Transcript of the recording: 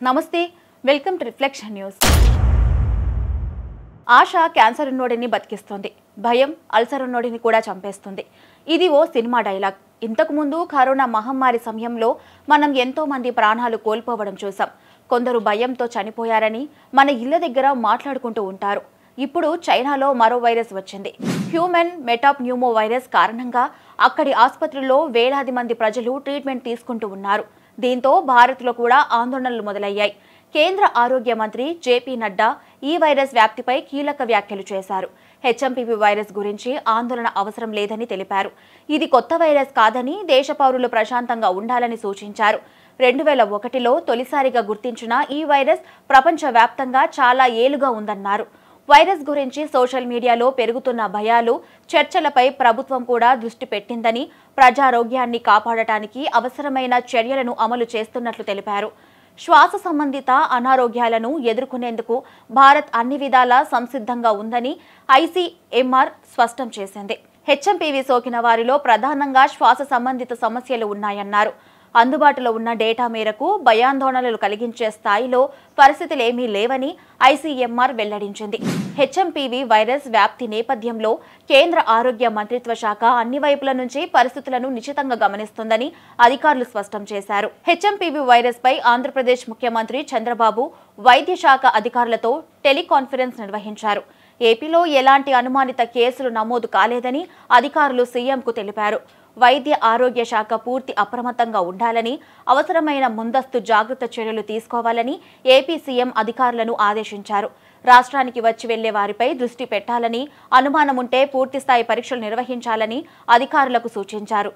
నమస్తే welcome to reflection news. ఆశ cancer ఉన్నోడిని బతికిస్తుంది, భయం అల్సర్ ఉన్నోడిని కూడా చంపేస్తుంది. ఇది ఓ సినిమా డైలాగ్. ఇంతకు ముందు కరోనా మహమ్మారి సమయంలో మనం ఎంతో మంది ప్రాణాలు కోల్పోవడం చూసాం. కొందరు భయంతో చనిపోయారని మన ఇళ్ల దగ్గర మాట్లాడుకుంటూ ఉంటారు. ఇప్పుడు చైనాలో మరో వైరస్ వచ్చింది. హ్యూమన్ మెటాప్న్యూమో వైరస్ కారణంగా అక్కడి ఆసుపత్రుల్లో వేలాది మంది ప్రజలు ట్రీట్మెంట్ తీసుకుంటూ ఉన్నారు. దీంతో భారత్లో కూడా ఆందోళనలు మొదలయ్యాయి. కేంద్ర ఆరోగ్య మంత్రి జేపీ నడ్డా ఈ వైరస్ వ్యాప్తిపై కీలక వ్యాఖ్యలు చేశారు. హెచ్ఎంపీవీ వైరస్ గురించి ఆందోళన అవసరం లేదని తెలిపారు. ఇది కొత్త వైరస్ కాదని, దేశ పౌరులు ప్రశాంతంగా ఉండాలని సూచించారు. 2001లో తొలిసారిగా గుర్తించిన ఈ వైరస్ ప్రపంచవ్యాప్తంగా చాలా ఏళ్లుగా ఉందన్నారు. వైరస్ గురించి సోషల్ మీడియాలో పెరుగుతున్న భయాలు, చర్చలపై ప్రభుత్వం కూడా దృష్టి పెట్టిందని, ప్రజారోగ్యాన్ని కాపాడటానికి అవసరమైన చర్యలను అమలు చేస్తున్నట్లు తెలిపారు. శ్వాస సంబంధిత అనారోగ్యాలను ఎదుర్కొనేందుకు భారత్ అన్ని విధాలా సంసిద్ధంగా ఉందని ఐసీఎంఆర్ స్పష్టం చేసింది. హెచ్ఎంపీవీ సోకిన వారిలో ప్రధానంగా శ్వాస సంబంధిత సమస్యలు ఉన్నాయన్నారు. అందుబాటులో ఉన్న డేటా మేరకు భయాందోళనలు కలిగించే స్థాయిలో పరిస్థితులేమీ లేవని ఐసీఎంఆర్ వెల్లడించింది. హెచ్ఎంపీవీ వైరస్ వ్యాప్తి నేపథ్యంలో కేంద్ర ఆరోగ్య మంత్రిత్వ శాఖ అన్ని వైపుల నుంచి పరిస్థితులను నిశితంగా గమనిస్తుందని అధికారులు స్పష్టం చేశారు. హెచ్ఎంపీవీ వైరస్ పై ఆంధ్రప్రదేశ్ ముఖ్యమంత్రి చంద్రబాబు వైద్య శాఖ అధికారులతో టెలికాన్ఫరెన్స్ నిర్వహించారు. ఏపీలో ఎలాంటి అనుమానిత కేసులు నమోదు కాలేదని అధికారులు సీఎంకు తెలిపారు. వైద్య ఆరోగ్య శాఖ పూర్తి అప్రమత్తంగా ఉండాలని, అవసరమైన ముందస్తు జాగ్రత్త చర్యలు తీసుకోవాలని ఏపీ సీఎం అధికారులను ఆదేశించారు. రాష్ట్రానికి వచ్చి వెళ్లే వారిపై దృష్టి పెట్టాలని, అనుమానముంటే పూర్తిస్థాయి పరీక్షలు నిర్వహించాలని అధికారులకు సూచించారు.